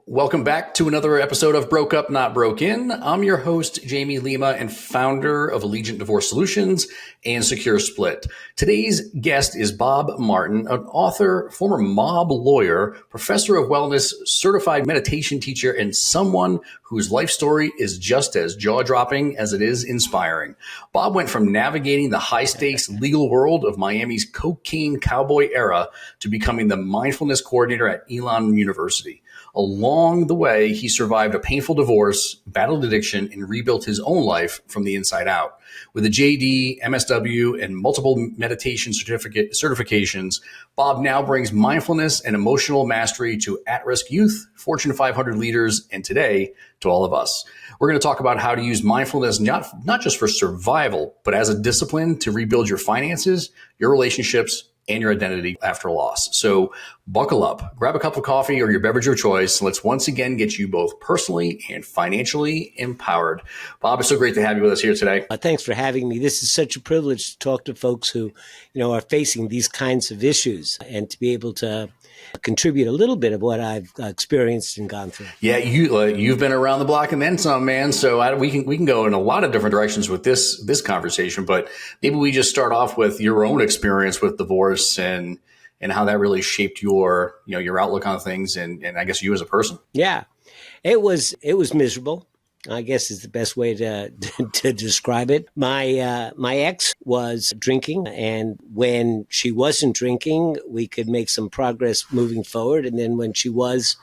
Welcome back to another episode of Broke Up, Not Broke In. I'm your host, Jamie Lima, and founder of Allegiant Divorce Solutions and Secure Split. Today's guest is Bob Martin, an author, former mob lawyer, professor of wellness, certified meditation teacher, and someone whose life story is just as jaw-dropping as it is inspiring. Bob went from navigating the high-stakes legal world of Miami's cocaine cowboy era to becoming the mindfulness coordinator at Elon University. Along the way, he survived a painful divorce, battled addiction, and rebuilt his own life from the inside out. With a JD, MSW, and multiple meditation certifications, Bob now brings mindfulness and emotional mastery to at-risk youth, Fortune 500 leaders, and today to all of us. We're going to talk about how to use mindfulness not just for survival, but as a discipline to rebuild your finances, your relationships, and your identity after loss. So buckle up, grab a cup of coffee or your beverage of choice. Let's once again get you both personally and financially empowered. Bob, it's so great to have you with us here today. Thanks for having me. This is such a privilege to talk to folks who, are facing these kinds of issues and to be able to contribute a little bit of what I've experienced and gone through. Yeah, you've been around the block and then some, man. So we can go in a lot of different directions with this conversation. But maybe we just start off with your own experience with divorce and how that really shaped your outlook on things and I guess you as a person. Yeah, it was miserable, I guess is the best way to describe it. My ex was drinking, and when she wasn't drinking, we could make some progress moving forward. And then when she was,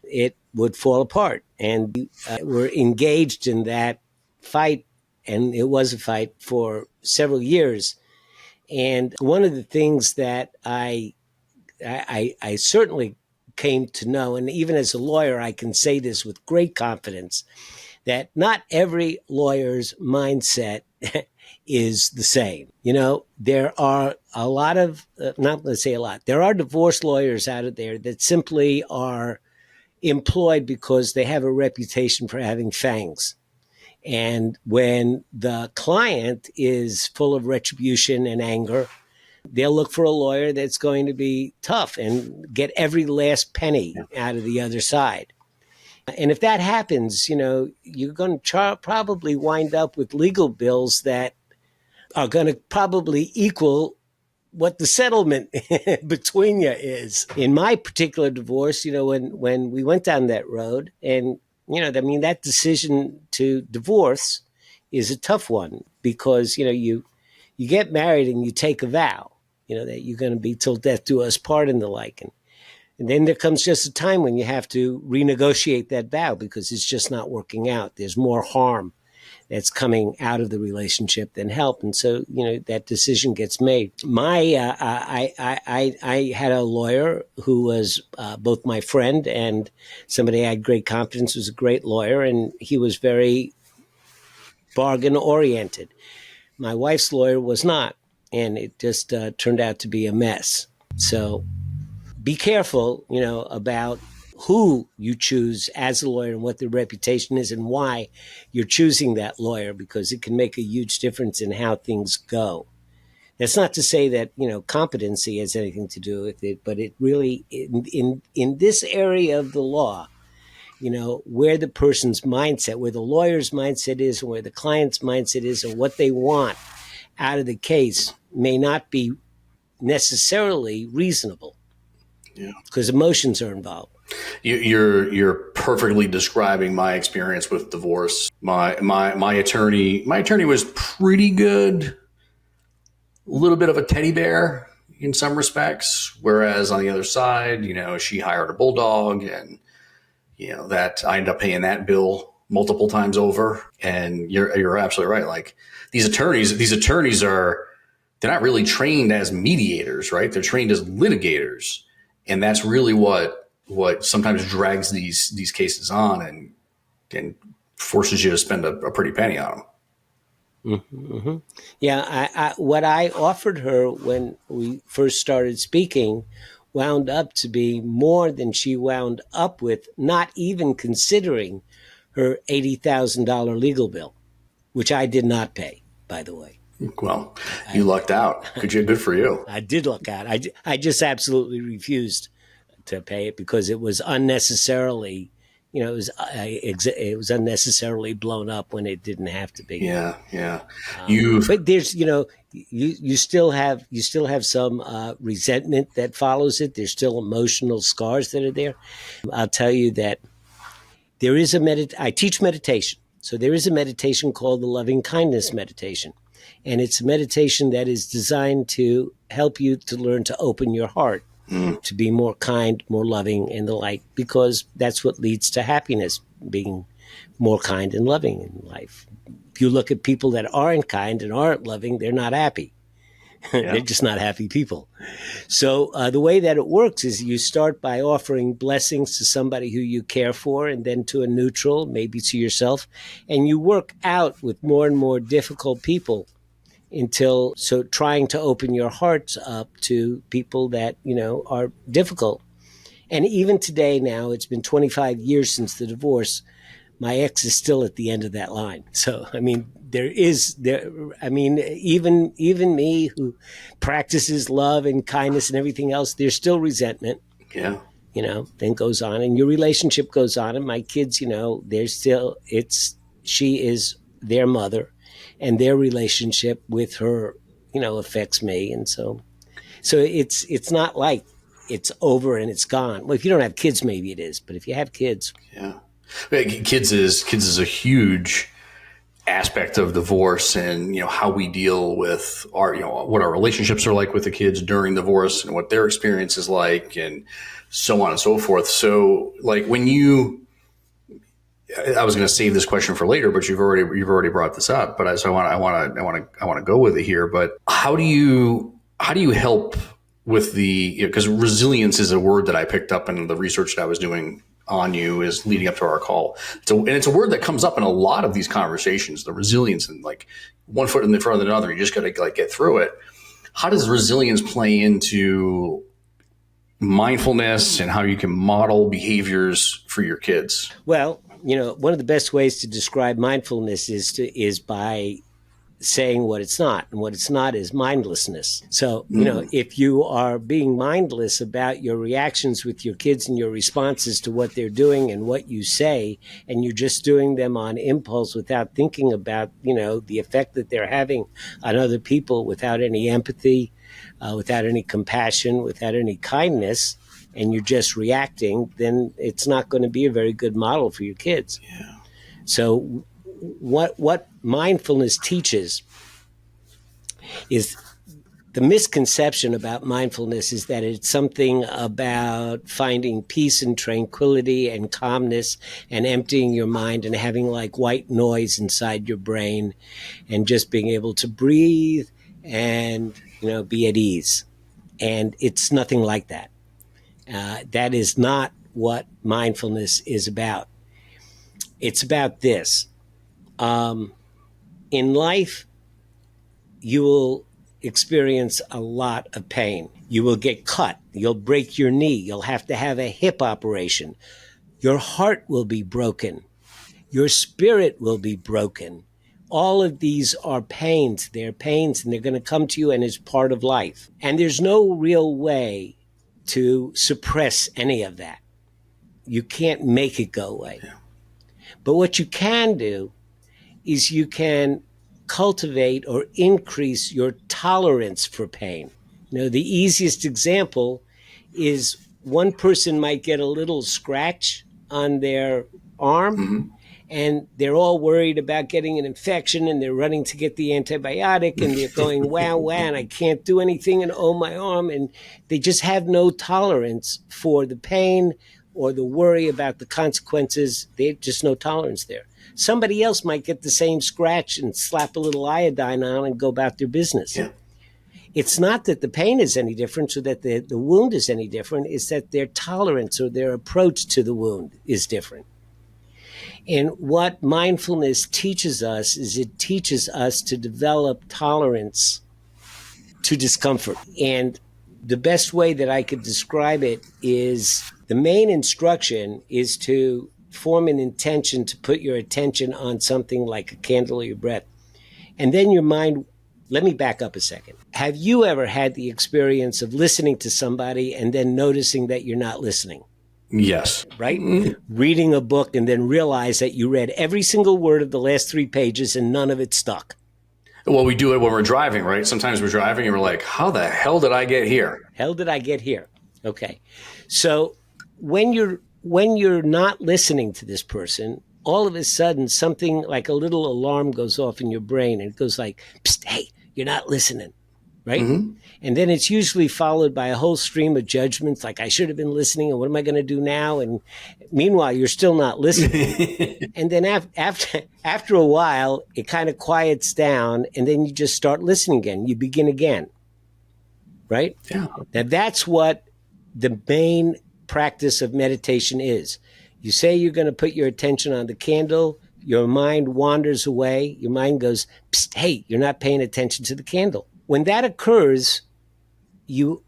it would fall apart. And we're engaged in that fight, and it was a fight for several years. And one of the things that I certainly came to know, and even as a lawyer, I can say this with great confidence, that not every lawyer's mindset is the same. There are a lot of, not let's say a lot, there are divorce lawyers out there that simply are employed because they have a reputation for having fangs. And when the client is full of retribution and anger, they'll look for a lawyer that's going to be tough and get every last penny out of the other side. And if that happens, you're going to probably wind up with legal bills that are going to probably equal what the settlement between you is. In my particular divorce, when we went down that road, and, that decision to divorce is a tough one because, you get married and you take a vow, that you're going to be till death do us part and the like. And then there comes just a time when you have to renegotiate that vow because it's just not working out. There's more harm that's coming out of the relationship than help. And so, that decision gets made. I had a lawyer who was both my friend and somebody I had great confidence, was a great lawyer, and he was very bargain oriented. My wife's lawyer was not, and it just turned out to be a mess. So be careful, about who you choose as a lawyer and what their reputation is and why you're choosing that lawyer, because it can make a huge difference in how things go. That's not to say that, competency has anything to do with it, but it really, in this area of the law, where the person's mindset, where the lawyer's mindset is, and where the client's mindset is, and what they want out of the case may not be necessarily reasonable. Yeah, because emotions are involved. You're perfectly describing my experience with divorce. My attorney was pretty good, a little bit of a teddy bear in some respects, whereas on the other side, she hired a bulldog, and that I ended up paying that bill multiple times over. And you're absolutely right. Like these attorneys they're not really trained as mediators, right? They're trained as litigators. And that's really what sometimes drags these cases on and forces you to spend a pretty penny on them. Mm-hmm, mm-hmm. Yeah, what I offered her when we first started speaking wound up to be more than she wound up with, not even considering her $80,000 legal bill, which I did not pay, by the way. Well, you lucked out. Good for you. I did luck out. I just absolutely refused to pay it because it was unnecessarily it was unnecessarily blown up when it didn't have to be. Yeah, yeah. But there's, you still have some resentment that follows it. There's still emotional scars that are there. I'll tell you that there is I teach meditation. So there is a meditation called the loving kindness meditation. And it's a meditation that is designed to help you to learn to open your heart, to be more kind, more loving, and the like, because that's what leads to happiness, being more kind and loving in life. If you look at people that aren't kind and aren't loving, they're not happy. Yeah. They're just not happy people. So the way that it works is you start by offering blessings to somebody who you care for, and then to a neutral, maybe to yourself. And you work out with more and more difficult people so trying to open your hearts up to people that, are difficult. And even today now, it's been 25 years since the divorce. My ex is still at the end of that line. So, even me who practices love and kindness and everything else, there's still resentment. Yeah. Then goes on, and your relationship goes on. And my kids, she is their mother, and their relationship with her, affects me. And so it's not like it's over and it's gone. Well, if you don't have kids, maybe it is. But if you have kids. Yeah. Kids is a huge aspect of divorce, and how we deal with our what our relationships are like with the kids during divorce, and what their experience is like, and so on and so forth. So, like, I was going to save this question for later, but you've already brought this up. But I want to go with it here. But how do you help with because resilience is a word that I picked up in the research that I was doing on you is leading up to our call. And it's a word that comes up in a lot of these conversations, the resilience, and like one foot in the front of another. You just got to get through it. How does resilience play into mindfulness and how you can model behaviors for your kids? Well, one of the best ways to describe mindfulness is by saying what it's not, and what it's not is mindlessness. So, if you are being mindless about your reactions with your kids and your responses to what they're doing and what you say, and you're just doing them on impulse without thinking about, the effect that they're having on other people, without any empathy, without any compassion, without any kindness, and you're just reacting, then it's not going to be a very good model for your kids. Yeah. So what mindfulness teaches is, the misconception about mindfulness is that it's something about finding peace and tranquility and calmness and emptying your mind and having like white noise inside your brain and just being able to breathe and, be at ease. And it's nothing like that. That is not what mindfulness is about. It's about this. In life, you will experience a lot of pain. You will get cut. You'll break your knee. You'll have to have a hip operation. Your heart will be broken. Your spirit will be broken. All of these are pains. They're pains, and they're going to come to you, and it's part of life. And there's no real way to suppress any of that. You can't make it go away. Yeah. But what you can do is you can cultivate or increase your tolerance for pain. The easiest example is one person might get a little scratch on their arm, and they're all worried about getting an infection, and they're running to get the antibiotic, and they're going, wow, and I can't do anything, and oh, my arm. And they just have no tolerance for the pain or the worry about the consequences. There's just no tolerance there. Somebody else might get the same scratch and slap a little iodine on and go about their business. Yeah. It's not that the pain is any different or that the wound is any different. It's that their tolerance or their approach to the wound is different. And what mindfulness teaches us is it teaches us to develop tolerance to discomfort. And the best way that I could describe it is, the main instruction is to form an intention to put your attention on something like a candle or your breath. And then your mind, let me back up a second. Have you ever had the experience of listening to somebody and then noticing that you're not listening? Yes. right? Reading a book and then realize that you read every single word of the last 3 pages and none of it stuck. Well, we do it when we're driving, right? Sometimes we're driving and we're like, how the hell did I get here? Hell did I get here? Okay. So when you're not listening to this person, all of a sudden something like a little alarm goes off in your brain and it goes like, psst, hey, you're not listening, right? And then it's usually followed by a whole stream of judgments like, I should have been listening, and what am I going to do now? And meanwhile, you're still not listening. And then after a while, it kind of quiets down, and then you just start listening again. You begin again, right? Yeah. Now, that's what the main practice of meditation is. You say you're going to put your attention on the candle, your mind wanders away, your mind goes, psst, hey, you're not paying attention to the candle. When that occurs, you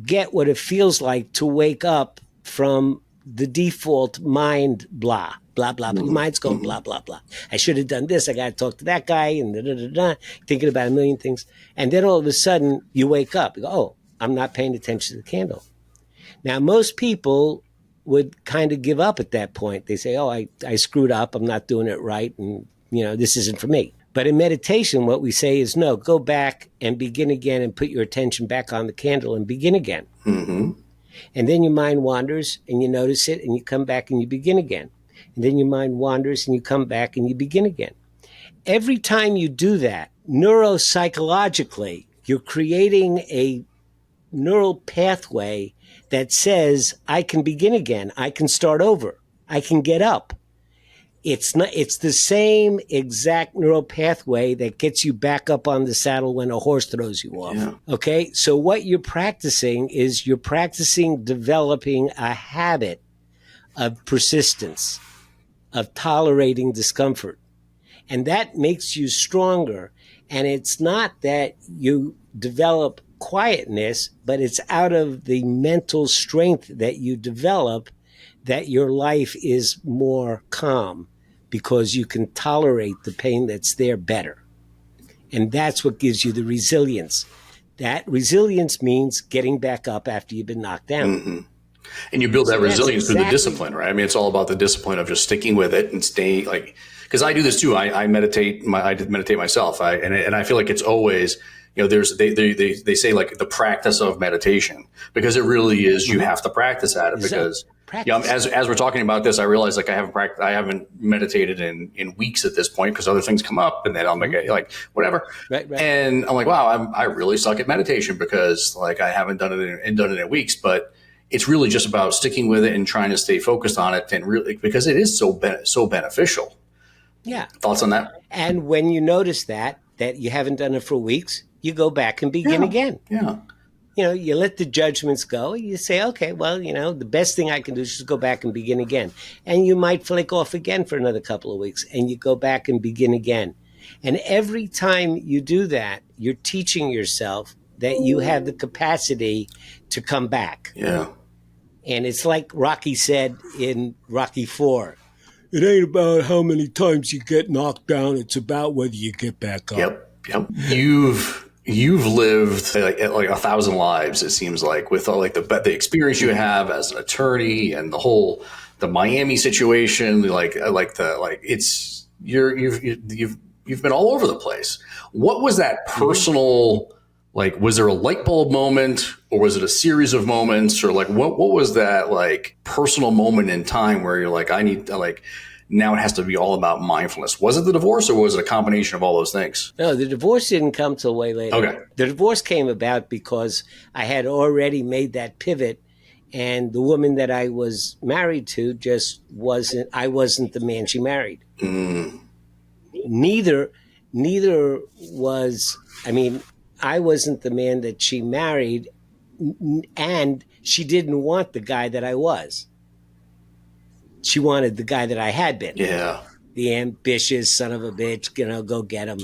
get what it feels like to wake up from the default mind blah, blah, blah. Your mind's going blah, blah, blah. I should have done this. I got to talk to that guy and da-da-da-da, thinking about a million things. And then all of a sudden you wake up. You go, oh, I'm not paying attention to the candle. Now, most people would kind of give up at that point. They say, oh, I screwed up. I'm not doing it right. And, this isn't for me. But in meditation, what we say is, no, go back and begin again and put your attention back on the candle and begin again. And then your mind wanders and you notice it and you come back and you begin again. And then your mind wanders and you come back and you begin again. Every time you do that, neuropsychologically, you're creating a neural pathway that says, I can begin again. I can start over. I can get up. It's the same exact neural pathway that gets you back up on the saddle when a horse throws you off. Yeah. Okay. So what you're practicing is developing a habit of persistence, of tolerating discomfort. And that makes you stronger. And it's not that you develop quietness, but it's out of the mental strength that you develop that your life is more calm because you can tolerate the pain that's there better. And that's what gives you the resilience. That resilience means getting back up after you've been knocked down. And you build that resilience through the discipline, right? I mean, it's all about the discipline of just sticking with it and staying because I do this too. I meditate. I meditate myself. And I feel like it's always, they say like the practice of meditation, because it really is, you have to practice at it because as we're talking about this, I realize like I haven't meditated in weeks at this point because other things come up and then I'm like whatever. Right. And I'm like, wow, I really suck at meditation because like I haven't done it in weeks, but it's really just about sticking with it and trying to stay focused on it, and really, because it is so beneficial. Yeah. Thoughts on that? And when you notice that you haven't done it for weeks, you go back and begin again. Yeah. You let the judgments go. You say, okay, well, the best thing I can do is just go back and begin again. And you might flake off again for another couple of weeks and you go back and begin again. And every time you do that, you're teaching yourself that you have the capacity to come back. Yeah. And it's like Rocky said in Rocky IV. It ain't about how many times you get knocked down. It's about whether you get back up. Yep. You've lived like 1,000 lives, it seems like, with all like the experience you have as an attorney and the Miami situation. You've been all over the place. What was that personal? Like, was there a light bulb moment, or was it a series of moments, or like what was that like personal moment in time where you're like, I need to now it has to be all about mindfulness? Was it the divorce, or was it a combination of all those things? No, the divorce didn't come till way later. Okay. The divorce came about because I had already made that pivot, and the woman that I was married to I wasn't the man she married. Neither was, I wasn't the man that she married, and she didn't want the guy that I was. She wanted the guy that I had been. Yeah. The ambitious son of a bitch, go get him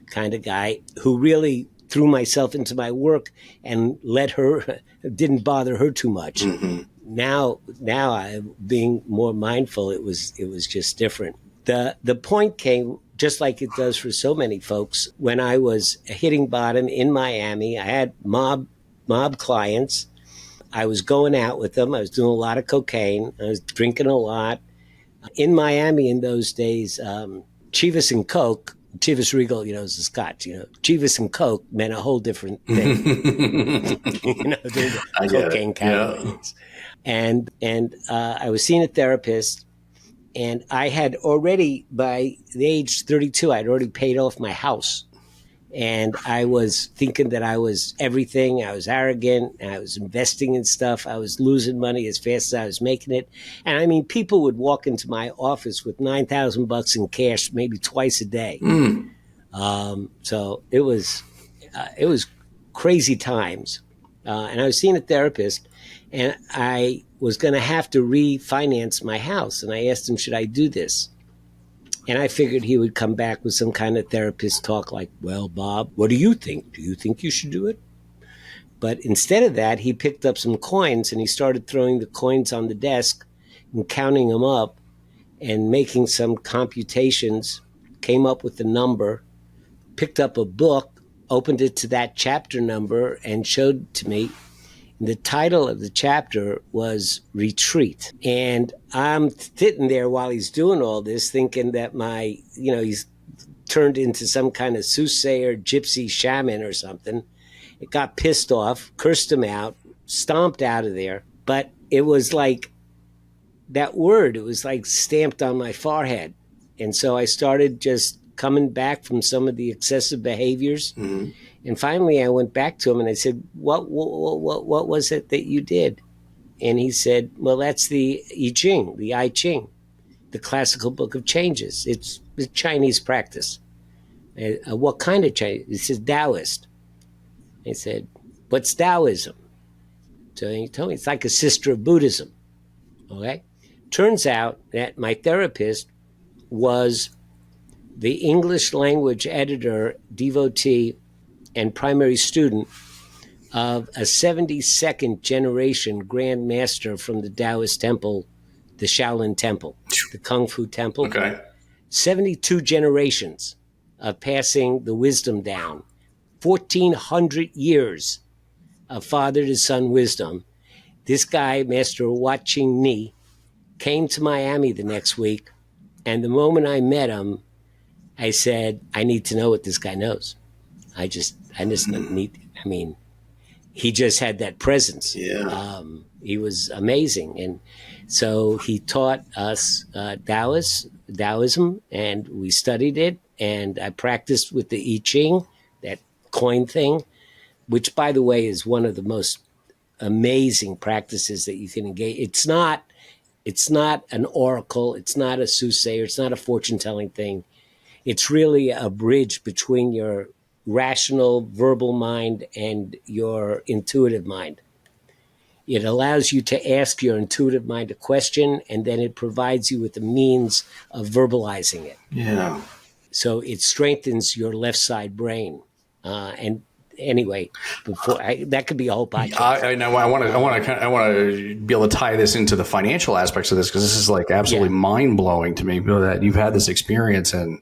kind of guy who really threw myself into my work and didn't bother her too much. Mm-hmm. Now I'm being more mindful. It was just different. The point came, just like it does for so many folks, when I was hitting bottom in Miami. I had mob clients. I was going out with them. I was doing a lot of cocaine. I was drinking a lot. In Miami in those days, Chivas and Coke, Chivas Regal, is a Scotch, Chivas and Coke meant a whole different thing. During the I get it. cocaine cowboy Yeah. days. And I was seeing a therapist, and I had already, by the age 32, I'd already paid off my house. And I was thinking that I was everything. I was arrogant. And I was investing in stuff. I was losing money as fast as I was making it. And I mean, people would walk into my office with $9,000 in cash, maybe twice a day. So it was crazy times. And I was seeing a therapist, and I was going to have to refinance my house. And I asked him, should I do this? And I figured he would come back with some kind of therapist talk like, well, Bob, what do you think? Do you think you should do it? But instead of that, he picked up some coins and he started throwing the coins on the desk and counting them up and making some computations, came up with the number, picked up a book, opened it to that chapter number, and showed to me. The title of the chapter was Retreat. And I'm sitting there while he's doing all this thinking that he's turned into some kind of soothsayer, gypsy shaman or something. It got pissed off, cursed him out, stomped out of there. But it was like that word, it was like stamped on my forehead. And so I started just coming back from some of the excessive behaviors. Mm-hmm. And finally, I went back to him and I said, what was it that you did? And he said, well, that's the I Ching, the classical book of changes. It's a Chinese practice. What kind of Chinese? He says, Taoist. I said, what's Taoism? So he told me it's like a sister of Buddhism. Okay. Turns out that my therapist was the English language editor, devotee, and primary student of a 72nd generation Grand Master from the Taoist temple, the Shaolin temple, the Kung Fu temple. Okay. 72 generations of passing the wisdom down. 1,400 years of father to son wisdom. This guy, Master Wat Ching Ni, came to Miami the next week. And the moment I met him, I said, I need to know what this guy knows. I just need, he just had that presence. Yeah. He was amazing. And so he taught us Taoism, and we studied it. And I practiced with the I Ching, that coin thing, which, by the way, is one of the most amazing practices that you can engage. It's not an oracle. It's not a soothsayer. It's not a fortune-telling thing. It's really a bridge between your rational verbal mind and your intuitive mind. It allows you to ask your intuitive mind a question, and then it provides you with the means of verbalizing it. Yeah. So it strengthens your left side brain. And anyway, that could be a whole podcast. I know. I want to be able to tie this into the financial aspects of this, because this is like absolutely mind blowing to me. That you've had this experience and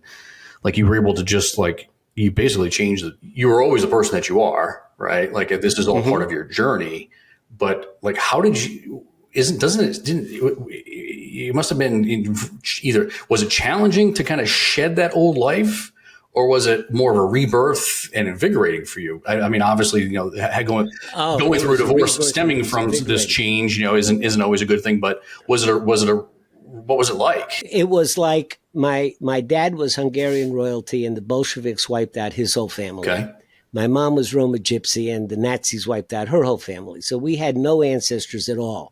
like you were able to just like you basically changed you were always the person that you are, right? Like this is all part of your journey, but like how did you? You must have been either was it challenging to kind of shed that old life, or was it more of a rebirth and invigorating for you? I mean, obviously, going through a divorce stemming from this change, isn't always a good thing. But what was it like? It was like my dad was Hungarian royalty, and the Bolsheviks wiped out his whole family. Okay. My mom was Roma Gypsy, and the Nazis wiped out her whole family. So we had no ancestors at all.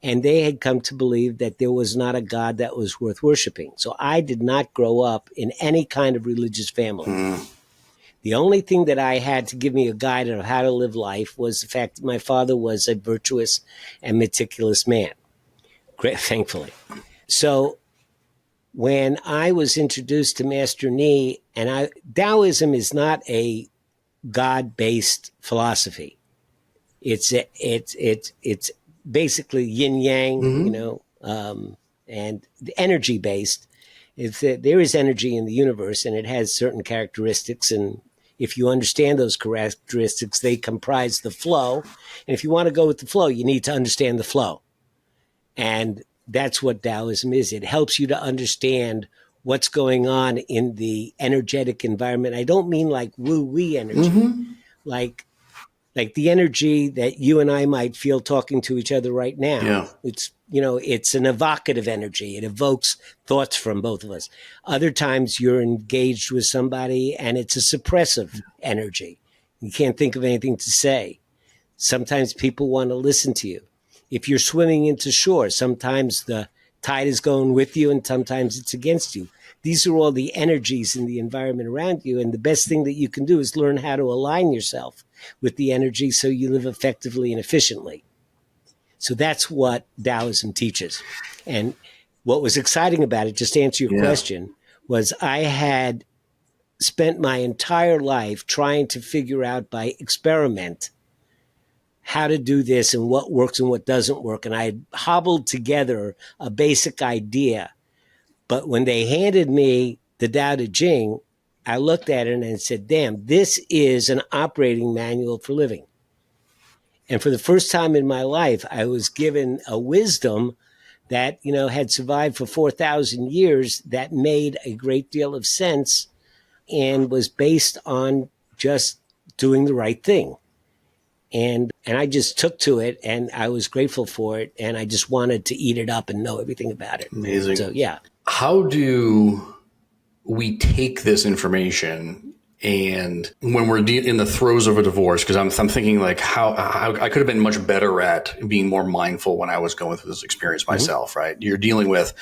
And they had come to believe that there was not a God that was worth worshiping. So I did not grow up in any kind of religious family. The only thing that I had to give me a guide of how to live life was the fact that my father was a virtuous and meticulous man, thankfully. So when I was introduced to Master Ni, Taoism is not a God-based philosophy. It's basically yin yang, and energy based. There is energy in the universe, and it has certain characteristics, and If you understand those characteristics, they comprise the flow. And if you want to go with the flow, you need to understand the flow. And that's what Taoism is. It helps you to understand what's going on in the energetic environment. I don't mean like woo-wee energy, like the energy that you and I might feel talking to each other right now. Yeah. It's an evocative energy. It evokes thoughts from both of us. Other times you're engaged with somebody and it's a suppressive energy. You can't think of anything to say. Sometimes people want to listen to you. If you're swimming into shore, sometimes the tide is going with you and sometimes it's against you. These are all the energies in the environment around you. And the best thing that you can do is learn how to align yourself with the energy so you live effectively and efficiently. So that's what Taoism teaches. And what was exciting about it, just to answer your question, was I had spent my entire life trying to figure out by experiment how to do this and what works and what doesn't work. And I had hobbled together a basic idea. But when they handed me the Tao Te Ching, I looked at it and said, damn, this is an operating manual for living. And for the first time in my life, I was given a wisdom that, had survived for 4,000 years that made a great deal of sense and was based on just doing the right thing. And I just took to it and I was grateful for it. And I just wanted to eat it up and know everything about it. Amazing. So, yeah. How do we take this information and when we're in the throes of a divorce, because I'm thinking like how I could have been much better at being more mindful when I was going through this experience myself, right? You're dealing with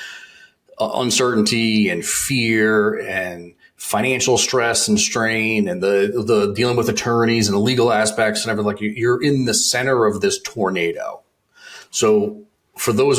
uncertainty and fear and financial stress and strain and the dealing with attorneys and the legal aspects and everything. Like you're in the center of this tornado. So for those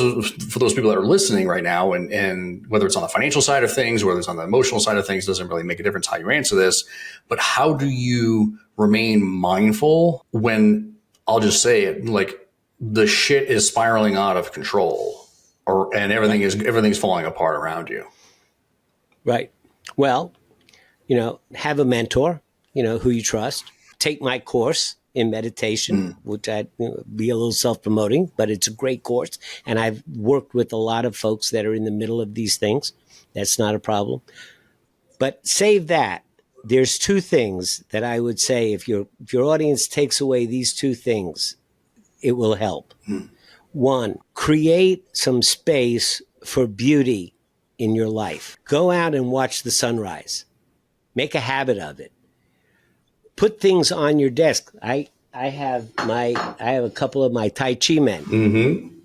people that are listening right now, and whether it's on the financial side of things, whether it's on the emotional side of things, doesn't really make a difference how you answer this. But how do you remain mindful when, I'll just say it, like the shit is spiraling out of control, and everything's falling apart around you? Right. Well, have a mentor, who you trust. Take my course in meditation, which I'd be a little self-promoting, but it's a great course. And I've worked with a lot of folks that are in the middle of these things. That's not a problem. But save that. There's two things that I would say if your audience takes away these two things, it will help. One, create some space for beauty in your life. Go out and watch the sunrise. Make a habit of it. Put things on your desk. I have a couple of my Tai Chi men.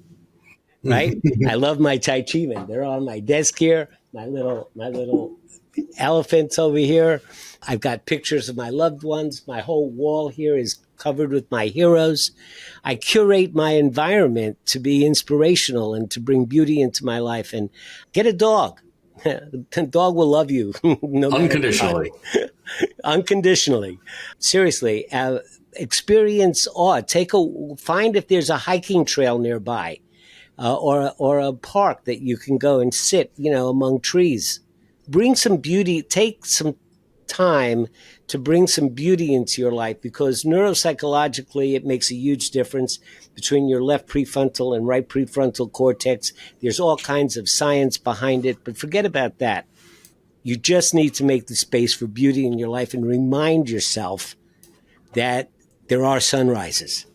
Right? I love my Tai Chi men. They're on my desk here. My little elephants over here. I've got pictures of my loved ones. My whole wall here is covered with my heroes. I curate my environment to be inspirational and to bring beauty into my life. And get a dog. The dog will love you Unconditionally. Unconditionally. Seriously, experience awe. Find if there's a hiking trail nearby, or a park that you can go and sit, among trees. Bring some beauty. Take some time to bring some beauty into your life, because neuropsychologically it makes a huge difference between your left prefrontal and right prefrontal cortex. There's all kinds of science behind it, but forget about that. You just need to make the space for beauty in your life and remind yourself that there are sunrises,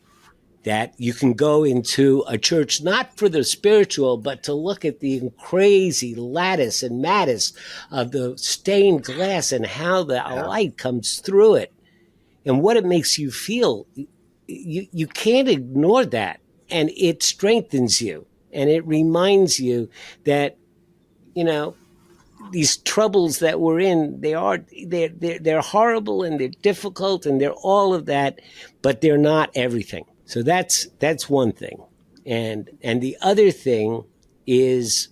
that you can go into a church, not for the spiritual, but to look at the crazy lattice and mattice of the stained glass and how the light comes through it and what it makes you feel. You can't ignore that. And it strengthens you. And it reminds you that, these troubles that we're in, they're horrible and they're difficult and they're all of that, but they're not everything. So that's one thing. And the other thing is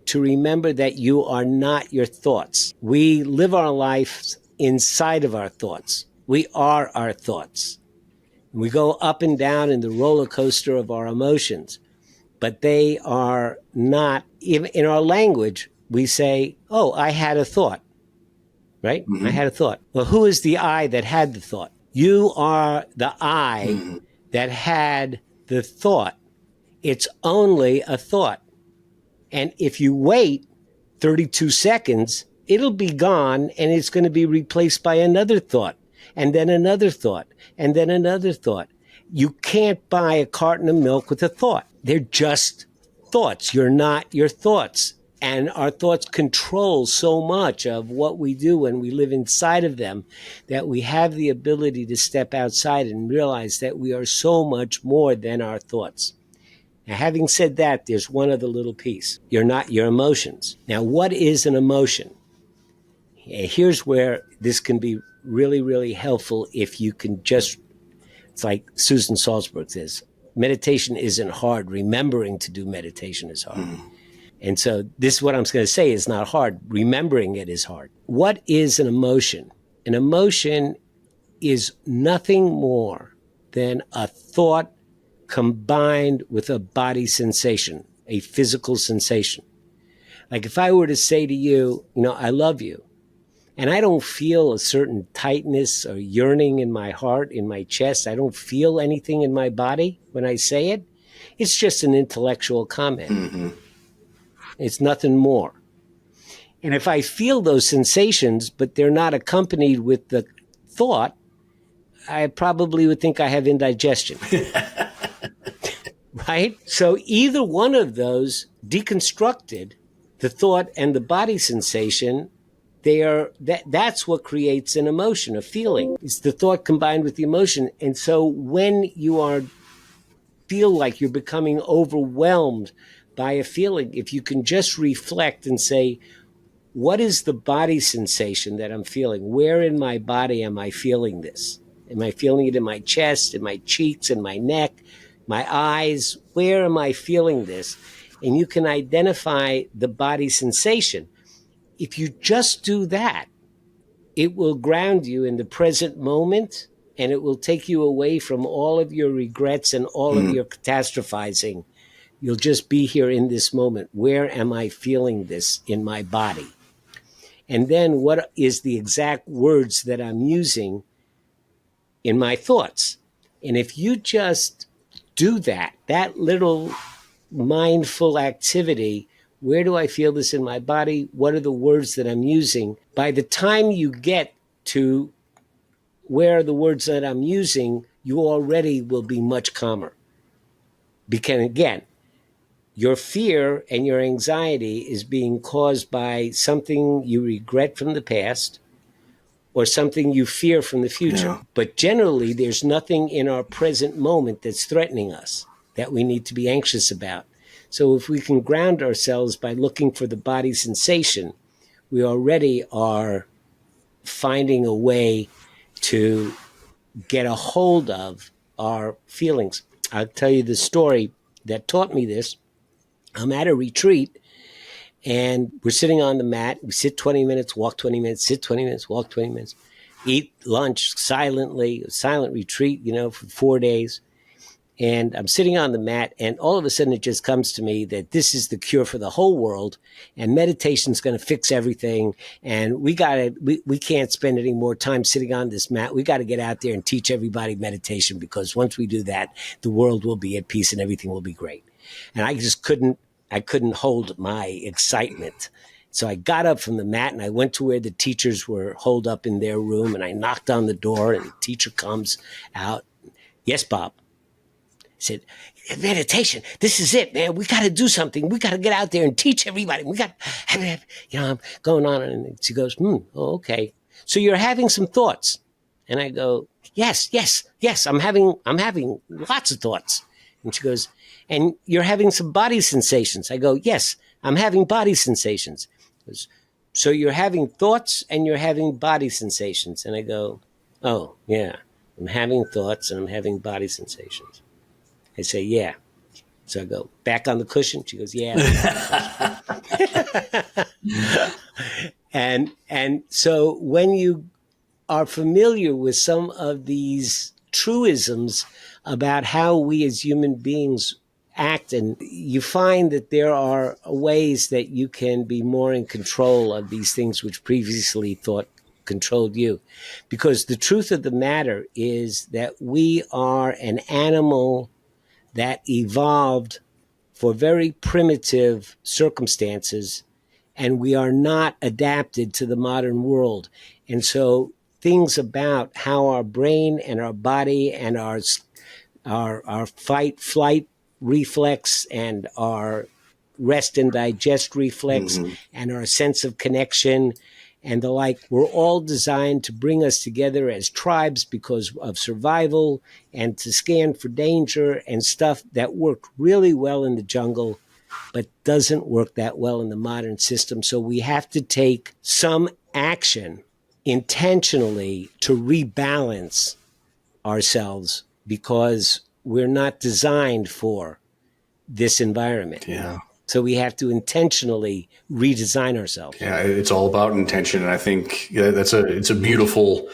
to remember that you are not your thoughts. We live our lives inside of our thoughts. We are our thoughts. We go up and down in the roller coaster of our emotions, but they are not, even in our language, we say, oh, I had a thought. right? I had a thought. Well, who is the I that had the thought? You are the I that had the thought. It's only a thought. And if you wait 32 seconds, it'll be gone and it's going to be replaced by another thought, and then another thought, and then another thought. You can't buy a carton of milk with a thought. They're just thoughts. You're not your thoughts. And our thoughts control so much of what we do when we live inside of them that we have the ability to step outside and realize that we are so much more than our thoughts. Now, having said that, there's one other little piece. You're not your emotions. Now, what is an emotion? Here's where this can be really, really helpful if you can just, it's like Susan Salzberg says, meditation isn't hard. Remembering to do meditation is hard. And so this is what I'm going to say is not hard. Remembering it is hard. What is an emotion? An emotion is nothing more than a thought combined with a body sensation, a physical sensation. Like if I were to say to you, I love you, and I don't feel a certain tightness or yearning in my heart, in my chest, I don't feel anything in my body when I say it, it's just an intellectual comment. It's nothing more. And if I feel those sensations, but they're not accompanied with the thought, I probably would think I have indigestion. Right? So either one of those deconstructed, the thought and the body sensation, that's what creates an emotion, a feeling. It's the thought combined with the emotion. And so when you feel like you're becoming overwhelmed by a feeling, if you can just reflect and say, what is the body sensation that I'm feeling? Where in my body am I feeling this? Am I feeling it in my chest, in my cheeks, in my neck, my eyes? Where am I feeling this? And you can identify the body sensation. If you just do that, it will ground you in the present moment, and it will take you away from all of your regrets and all of your catastrophizing. You'll just be here in this moment. Where am I feeling this in my body? And then what is the exact words that I'm using in my thoughts? And if you just do that little mindful activity, where do I feel this in my body? What are the words that I'm using? By the time you get to where are the words that I'm using, you already will be much calmer. Because again, your fear and your anxiety is being caused by something you regret from the past or something you fear from the future. Yeah. But generally, there's nothing in our present moment that's threatening us that we need to be anxious about. So if we can ground ourselves by looking for the body sensation, we already are finding a way to get a hold of our feelings. I'll tell you the story that taught me this. I'm at a retreat, and we're sitting on the mat. We sit 20 minutes, walk 20 minutes, sit 20 minutes, walk 20 minutes, eat lunch silently, a silent retreat, for 4 days. And I'm sitting on the mat, and all of a sudden it just comes to me that this is the cure for the whole world, and meditation's going to fix everything. And we can't spend any more time sitting on this mat. We got to get out there and teach everybody meditation, because once we do that, the world will be at peace and everything will be great. And I just couldn't hold my excitement. So I got up from the mat and I went to where the teachers were holed up in their room, and I knocked on the door, and the teacher comes out. Yes, Bob. Said, meditation, this is it, man. We got to do something. We got to get out there and teach everybody. We got, I'm going on. And she goes, okay. So you're having some thoughts. And I go, yes. I'm having lots of thoughts. And she goes, and you're having some body sensations. I go, yes, I'm having body sensations. She goes, so you're having thoughts and you're having body sensations. And I go, oh, yeah, I'm having thoughts and I'm having body sensations. I say, yeah. So I go, back on the cushion? She goes, yeah. And so when you are familiar with some of these truisms about how we as human beings act, and you find that there are ways that you can be more in control of these things which previously thought controlled you. Because the truth of the matter is that we are an animal that evolved for very primitive circumstances, and we are not adapted to the modern world. And so things about how our brain and our body and our fight flight reflex and our rest and digest reflex and our sense of connection and the like were all designed to bring us together as tribes because of survival and to scan for danger and stuff that worked really well in the jungle but doesn't work that well in the modern system. So we have to take some action intentionally to rebalance ourselves because we're not designed for this environment. Yeah. So we have to intentionally redesign ourselves. Yeah, it's all about intention, and I think it's a beautiful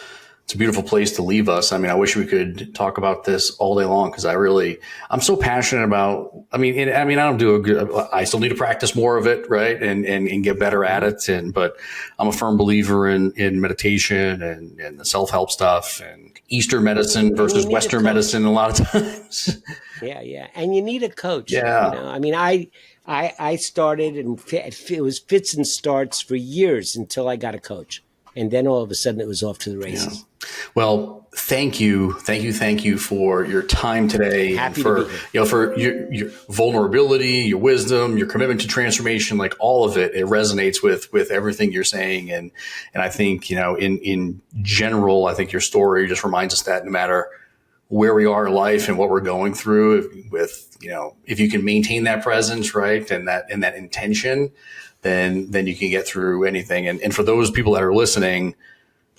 place to leave us. I mean, I wish we could talk about this all day long because I'm so passionate about. I don't do a good. I still need to practice more of it, right, and get better at it. But I'm a firm believer in meditation and the self-help stuff and Eastern medicine versus Western medicine a lot of times. Yeah, and you need a coach. Yeah, I started and it was fits and starts for years until I got a coach. And then all of a sudden it was off to the races. Yeah. Well, thank you for your time today. Happy and to be here. For your vulnerability, your wisdom, your commitment to transformation, like all of it resonates with everything you're saying. And I think, in general, I think your story just reminds us that no matter where we are in life and what we're going through if you can maintain that presence, right. And that intention, then you can get through anything. And for those people that are listening,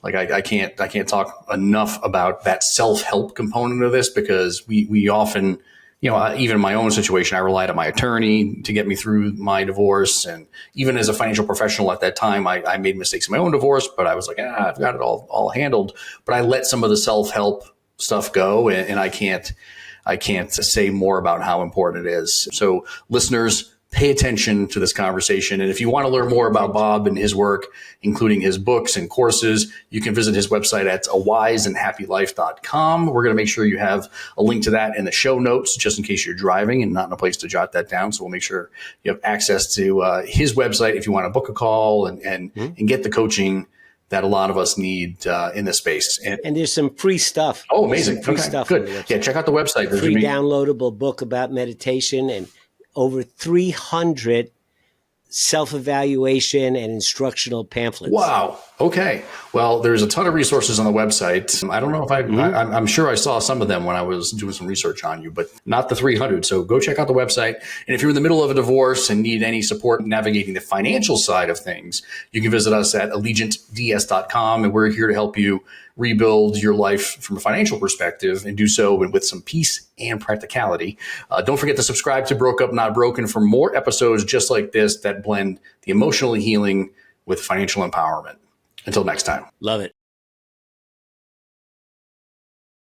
like I can't talk enough about that self-help component of this because we often, even in my own situation, I relied on my attorney to get me through my divorce. And even as a financial professional at that time, I made mistakes in my own divorce, but I was like, I've got it all handled. But I let some of the self-help stuff go, and I can't say more about how important it is. So listeners, pay attention to this conversation. And if you want to learn more about Bob and his work, including his books and courses, you can visit his website at awiseandhappylife.com. We're going to make sure you have a link to that in the show notes, just in case you're driving and not in a place to jot that down. So we'll make sure you have access to his website if you want to book a call and get the coaching that a lot of us need in this space. And there's some free stuff. Oh, amazing. Free stuff. Good. Yeah, check out the website. Free downloadable book about meditation and over 300 self-evaluation and instructional pamphlets. Wow. Okay. Well, there's a ton of resources on the website. I don't know if I'm sure I saw some of them when I was doing some research on you, but not the 300. So go check out the website. And if you're in the middle of a divorce and need any support navigating the financial side of things, you can visit us at allegiantds.com. And we're here to help you rebuild your life from a financial perspective and do so with some peace and practicality. Don't forget to subscribe to Broke Up Not Broken for more episodes just like this that blend the emotional healing with financial empowerment. Until next time. Love it.